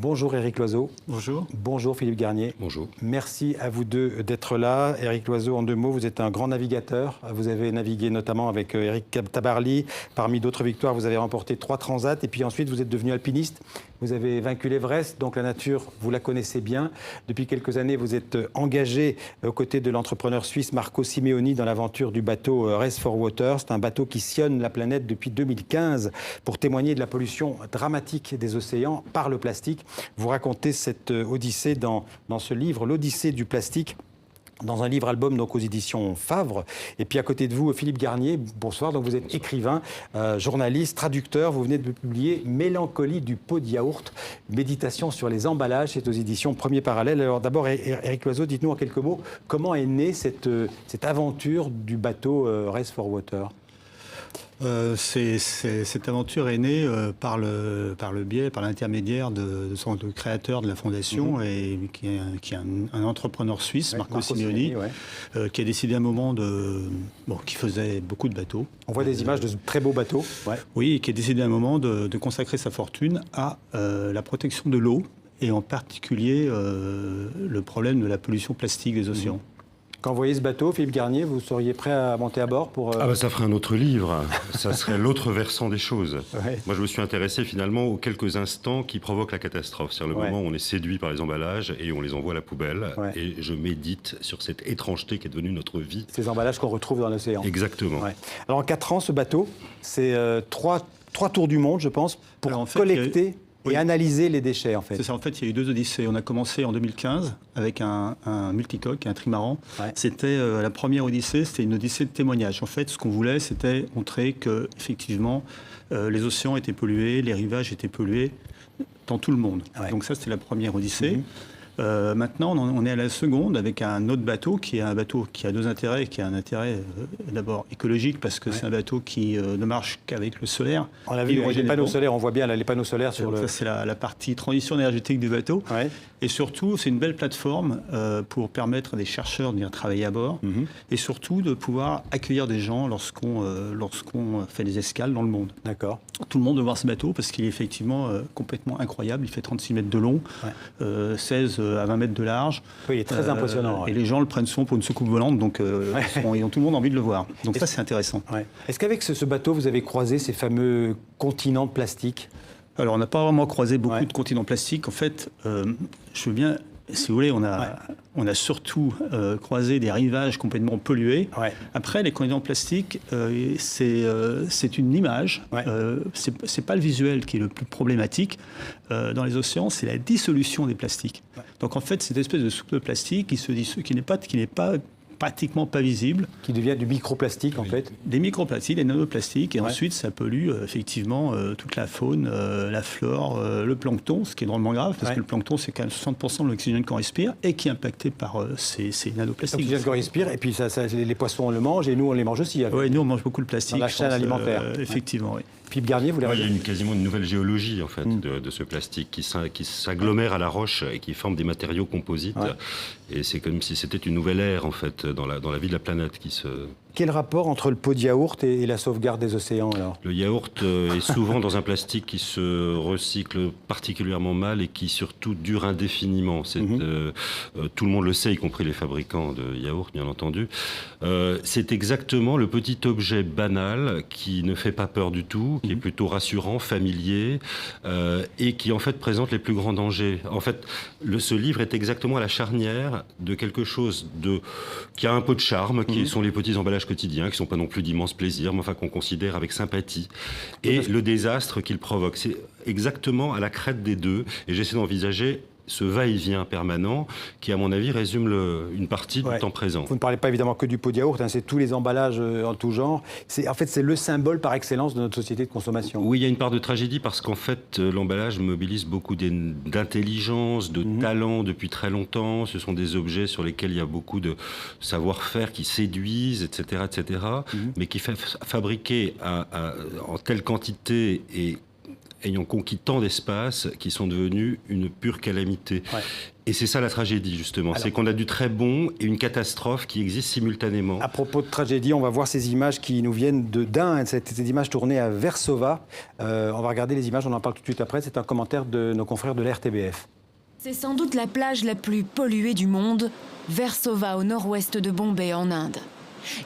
Bonjour Éric Loiseau. Bonjour. Bonjour Philippe Garnier. Bonjour. Merci à vous deux d'être là. Éric Loiseau, en 2 mots, vous êtes un grand navigateur. Vous avez navigué notamment avec Éric Tabarly. Parmi d'autres victoires, vous avez remporté 3 transats et puis ensuite vous êtes devenu alpiniste. Vous avez vaincu l'Everest, donc la nature, vous la connaissez bien. Depuis quelques années, vous êtes engagé aux côtés de l'entrepreneur suisse Marco Simeoni dans l'aventure du bateau Race for Water. C'est un bateau qui sillonne la planète depuis 2015 pour témoigner de la pollution dramatique des océans par le plastique. Vous racontez cette odyssée dans ce livre, l'Odyssée du plastique, dans un livre-album donc aux éditions Favre. Et puis à côté de vous, Philippe Garnier, bonsoir. Donc vous êtes écrivain, journaliste, traducteur. Vous venez de publier Mélancolie du pot de yaourt, méditation sur les emballages. C'est aux éditions Premier Parallèle. Alors d'abord, Éric Loiseau, dites-nous en quelques mots, comment est née cette aventure du bateau Race for Water ? Cette aventure est née par l'intermédiaire de son créateur de la fondation, et qui est un entrepreneur suisse, Marco Simeoni, qui a décidé à un moment qui faisait beaucoup de bateaux. On voit des images de très beaux bateaux. Ouais. Oui, et qui a décidé à un moment de consacrer sa fortune à la protection de l'eau, et en particulier le problème de la pollution plastique des océans. Quand vous voyez ce bateau, Philippe Garnier, vous seriez prêt à monter à bord pour... Ça ferait un autre livre. Ça serait l'autre versant des choses. Ouais. Moi, je me suis intéressé finalement aux quelques instants qui provoquent la catastrophe. C'est-à-dire le moment où on est séduit par les emballages et on les envoie à la poubelle. Ouais. Et je médite sur cette étrangeté qui est devenue notre vie. Ces emballages qu'on retrouve dans l'océan. Exactement. Ouais. Alors en 4 ans, ce bateau, c'est 3 tours du monde, je pense, pour collecter... Et analyser les déchets, en fait. C'est ça, en fait, il y a eu 2 odyssées. On a commencé en 2015 avec un multicoque, un trimaran. Ouais. C'était la première odyssée, c'était une odyssée de témoignage. En fait, ce qu'on voulait, c'était montrer que, effectivement, les océans étaient pollués, les rivages étaient pollués dans tout le monde. Ouais. Donc ça, c'était la première odyssée. Maintenant, on est à la seconde avec un autre bateau qui a 2 intérêts, qui a un intérêt d'abord écologique parce que c'est un bateau qui ne marche qu'avec le solaire. On a vu les panneaux solaires, on voit bien là, les panneaux solaires sur le... Ça, c'est la partie transition énergétique du bateau. Ouais. Et surtout, c'est une belle plateforme pour permettre à des chercheurs de venir travailler à bord et surtout de pouvoir accueillir des gens lorsqu'on fait des escales dans le monde. D'accord. Tout le monde veut voir ce bateau parce qu'il est effectivement complètement incroyable. Il fait 36 mètres de long, 16 à 20 mètres de large. Oui, il est très impressionnant. Et les gens le prennent souvent pour une soucoupe volante, donc ils ont tout le monde envie de le voir. Donc ça, c'est intéressant. Ouais. Est-ce qu'avec ce bateau, vous avez croisé ces fameux continents de plastique ? Alors, on n'a pas vraiment croisé beaucoup de continents plastiques. En fait, je veux bien... Si vous voulez, on a surtout croisé des rivages complètement pollués. Ouais. Après, les continents plastiques, c'est une image. Ouais. C'est pas le visuel qui est le plus problématique dans les océans, c'est la dissolution des plastiques. Ouais. Donc en fait, cette espèce de soupe de plastique qui n'est pas pratiquement pas visible. Qui devient du microplastique, en fait. Des microplastiques, des nanoplastiques, et ensuite ça pollue effectivement toute la faune, la flore, le plancton, ce qui est drôlement grave, parce que le plancton, c'est quand même 60% de l'oxygène qu'on respire, et qui est impacté par ces nanoplastiques. L'oxygène qu'on respire, et puis les poissons le mangent, et nous on les mange aussi. Oui, nous on mange beaucoup de plastique. Dans la chaîne alimentaire. Effectivement, oui. Philippe Garnier, vous l'avez dit. Il y a quasiment une nouvelle géologie en fait, de ce plastique qui s'agglomère à la roche et qui forme des matériaux composites. Ouais. Et c'est comme si c'était une nouvelle ère en fait, dans la vie de la planète qui se... Quel rapport entre le pot de yaourt et la sauvegarde des océans alors ? Le yaourt est souvent dans un plastique qui se recycle particulièrement mal et qui surtout dure indéfiniment. Tout le monde le sait, y compris les fabricants de yaourt, bien entendu. C'est exactement le petit objet banal qui ne fait pas peur du tout, qui est plutôt rassurant, familier, et qui en fait présente les plus grands dangers. En fait, ce livre est exactement à la charnière de quelque chose qui a un peu de charme, qui sont les petits emballages quotidiens, qui ne sont pas non plus d'immenses plaisirs, mais enfin qu'on considère avec sympathie. Et le désastre qu'il provoque, c'est exactement à la crête des deux. Et j'essaie d'envisager ce va-et-vient permanent qui, à mon avis, résume une partie du temps présent. Vous ne parlez pas évidemment que du pot de yaourt, c'est tous les emballages en tout genre. En fait, c'est le symbole par excellence de notre société de consommation. Oui, il y a une part de tragédie parce qu'en fait, l'emballage mobilise beaucoup d'intelligence, de talent depuis très longtemps. Ce sont des objets sur lesquels il y a beaucoup de savoir-faire qui séduisent, etc., mais qui fabriqués en telle quantité et ayant conquis tant d'espace qui sont devenus une pure calamité. Ouais. Et c'est ça la tragédie, justement. C'est qu'on a du très bon et une catastrophe qui existent simultanément. À propos de tragédie, on va voir ces images qui nous viennent d'Ain, ces images tournées à Versova. On va regarder les images, on en parle tout de suite après. C'est un commentaire de nos confrères de l'RTBF. C'est sans doute la plage la plus polluée du monde, Versova, au nord-ouest de Bombay, en Inde.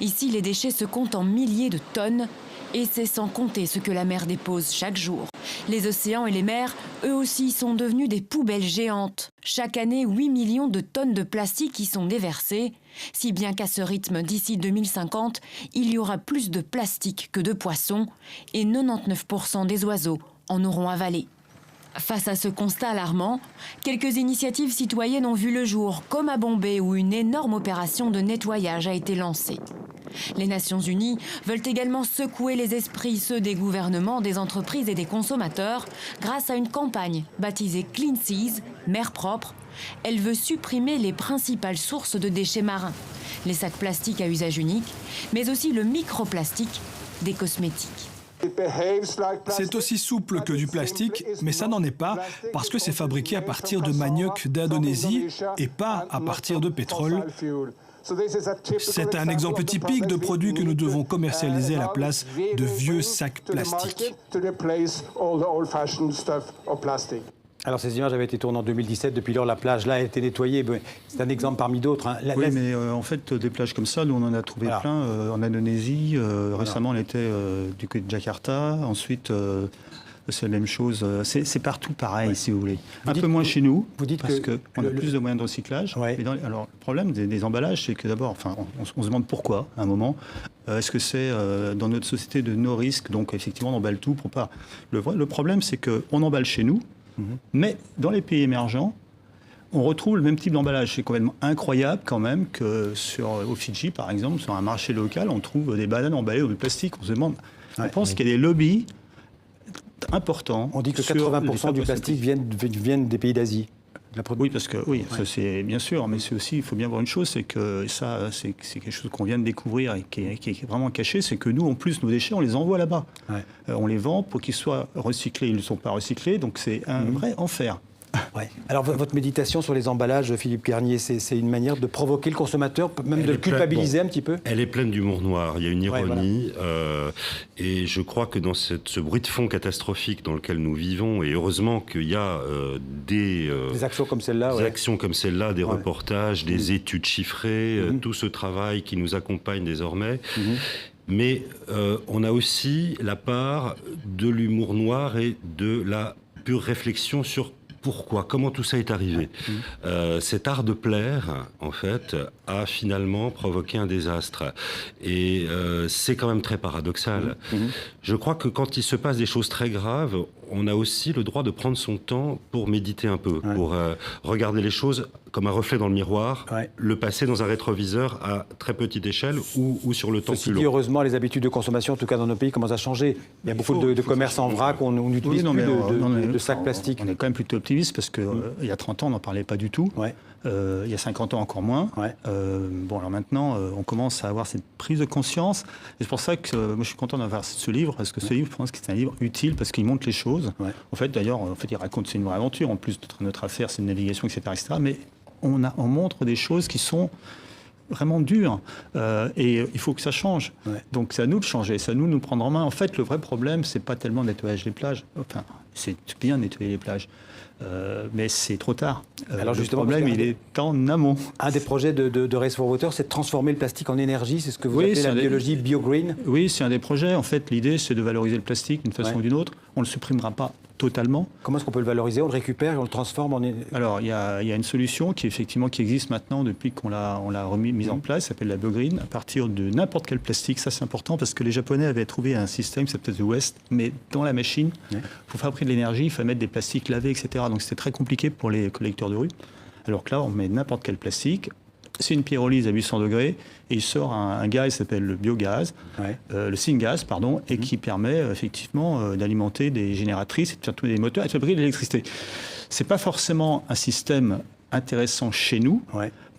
Ici, les déchets se comptent en milliers de tonnes, et c'est sans compter ce que la mer dépose chaque jour. Les océans et les mers, eux aussi, sont devenus des poubelles géantes. Chaque année, 8 millions de tonnes de plastique y sont déversées, si bien qu'à ce rythme, d'ici 2050, il y aura plus de plastique que de poissons, et 99% des oiseaux en auront avalé. Face à ce constat alarmant, quelques initiatives citoyennes ont vu le jour, comme à Bombay où une énorme opération de nettoyage a été lancée. Les Nations Unies veulent également secouer les esprits, ceux des gouvernements, des entreprises et des consommateurs, grâce à une campagne baptisée Clean Seas, mer propre. Elle veut supprimer les principales sources de déchets marins, les sacs plastiques à usage unique, mais aussi le microplastique des cosmétiques. C'est aussi souple que du plastique, mais ça n'en est pas parce que c'est fabriqué à partir de manioc d'Indonésie et pas à partir de pétrole. C'est un exemple typique de produit que nous devons commercialiser à la place de vieux sacs plastiques. Alors ces images avaient été tournées en 2017, depuis lors la plage là a été nettoyée, c'est un exemple parmi d'autres. Hein. Oui, mais en fait des plages comme ça, nous on en a trouvé plein en Indonésie, récemment on était du côté de Jakarta, ensuite c'est la même chose, c'est partout pareil si vous voulez. Un peu moins chez nous, parce qu'on a plus de moyens de recyclage. Alors le problème des emballages, c'est que d'abord, on se demande pourquoi à un moment. Est-ce que c'est dans notre société de no risque, donc effectivement on emballe tout pour pas... Le problème c'est qu'on emballe chez nous, mais dans les pays émergents, on retrouve le même type d'emballage. C'est complètement incroyable quand même que au Fidji, par exemple, sur un marché local, on trouve des bananes emballées au plastique. On se demande, on pense qu'il y a des lobbies importants. On dit que 80% du plastique viennent des pays d'Asie. Oui, parce que ça, c'est bien sûr, mais c'est aussi, il faut bien voir une chose, c'est que ça, c'est quelque chose qu'on vient de découvrir et qui est vraiment caché, c'est que nous, en plus, nos déchets, on les envoie là-bas. On les vend pour qu'ils soient recyclés. Ils ne sont pas recyclés, donc c'est un vrai enfer. Alors votre méditation sur les emballages, Philippe Garnier, c'est une manière de provoquer le consommateur, même de le culpabiliser un petit peu? Elle est pleine d'humour noir, il y a une ironie, et je crois que dans ce bruit de fond catastrophique dans lequel nous vivons, et heureusement qu'il y a des actions comme celle-là, des reportages, des études chiffrées, tout ce travail qui nous accompagne désormais. Mais on a aussi la part de l'humour noir et de la pure réflexion sur pourquoi, comment tout ça est arrivé. Cet art de plaire, en fait, a finalement provoqué un désastre. Et c'est quand même très paradoxal. Je crois que quand il se passe des choses très graves, on a aussi le droit de prendre son temps pour méditer un peu, pour regarder les choses comme un reflet dans le miroir, le passer dans un rétroviseur à très petite échelle ou sur le temps plus long. Heureusement, les habitudes de consommation, en tout cas dans nos pays, commencent à changer. Il y a beaucoup de commerces en vrac, on n'utilise plus de sacs plastiques. On est quand même plutôt optimiste parce qu'il y a 30 ans, on n'en parlait pas du tout. Il y a 50 ans, encore moins. Alors maintenant, on commence à avoir cette prise de conscience. Et c'est pour ça que moi, je suis content d'avoir ce livre, parce que ce livre, je pense que c'est un livre utile, parce qu'il montre les choses. En fait, d'ailleurs, il raconte, c'est une vraie aventure. En plus, notre affaire, c'est une navigation, etc. Mais on montre des choses qui sont vraiment dures. Et il faut que ça change. Donc, c'est à nous de changer. C'est à nous de nous prendre en main. En fait, le vrai problème, c'est pas tellement le nettoyage des plages. Enfin, c'est bien nettoyer les plages. Mais c'est trop tard. Alors justement, le problème, il est en amont. Un des projets de Race for Water, c'est de transformer le plastique en énergie. C'est ce que vous appelez la biologie bio-green. Oui, c'est un des projets. En fait, l'idée, c'est de valoriser le plastique d'une façon ou d'une autre. On ne le supprimera pas totalement. Comment est-ce qu'on peut le valoriser? On le récupère et on le transforme en... Alors, il y a une solution qui existe maintenant depuis qu'on l'a mise en place, ça s'appelle la bio-green, à partir de n'importe quel plastique. Ça, c'est important parce que les Japonais avaient trouvé un système qui s'appelle The West, mais dans la machine, pour fabriquer de l'énergie, il fallait mettre des plastiques lavés, etc. Donc, c'était très compliqué pour les collecteurs de rue. Alors que là, on met n'importe quel plastique. C'est une pyrolyse à 800 degrés et il sort un gaz qui s'appelle le biogaz, le syngas, pardon, et qui permet effectivement d'alimenter des génératrices et de faire tous des moteurs et de fabriquer de l'électricité. C'est pas forcément un système intéressant chez nous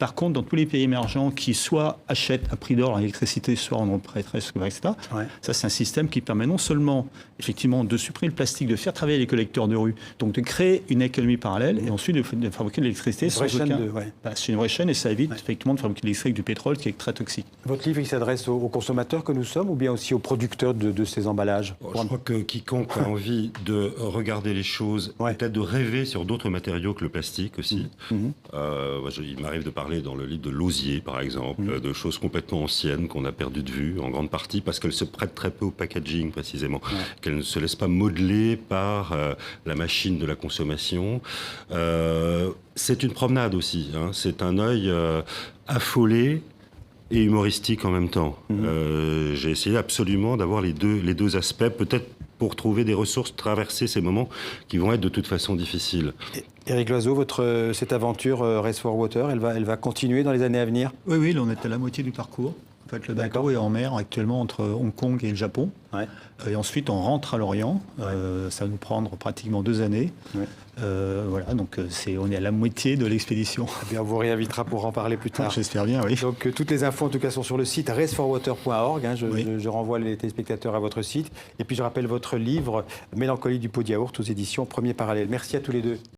Par contre, dans tous les pays émergents qui soit achètent à prix d'or l'électricité, soit en ont prêtresse, etc., ça c'est un système qui permet non seulement effectivement de supprimer le plastique, de faire travailler les collecteurs de rue, donc de créer une économie parallèle et ensuite de fabriquer de l'électricité sans aucun... C'est une vraie chaîne et ça évite effectivement de fabriquer de l'électricité avec du pétrole qui est très toxique. Votre livre, il s'adresse aux consommateurs que nous sommes ou bien aussi aux producteurs de ces emballages? Je crois que quiconque a envie de regarder les choses, peut-être de rêver sur d'autres matériaux que le plastique aussi. Il m'arrive de parler dans le livre de l'osier, par exemple, de choses complètement anciennes qu'on a perdues de vue, en grande partie parce qu'elles se prêtent très peu au packaging, précisément. Qu'elles ne se laissent pas modeler par la machine de la consommation. C'est une promenade aussi. C'est un œil affolé et humoristique en même temps. J'ai essayé absolument d'avoir les deux aspects, peut-être pour trouver des ressources, traverser ces moments qui vont être de toute façon difficiles. Éric Loiseau, cette aventure Race for Water, elle va continuer dans les années à venir? Oui, là, on est à la moitié du parcours. En fait, le bateau est en mer actuellement entre Hong Kong et le Japon. Et ensuite, on rentre à l'Orient. Ça va nous prendre pratiquement 2 années. Voilà, donc on est à la moitié de l'expédition. Eh bien, on vous réinvitera pour en parler plus tard. J'espère bien, oui. Donc, toutes les infos, en tout cas, sont sur le site raceforwater.org. Je renvoie les téléspectateurs à votre site. Et puis, je rappelle votre livre, Mélancolie du pot de yaourt, aux éditions Premier Parallèle. Merci à tous les deux.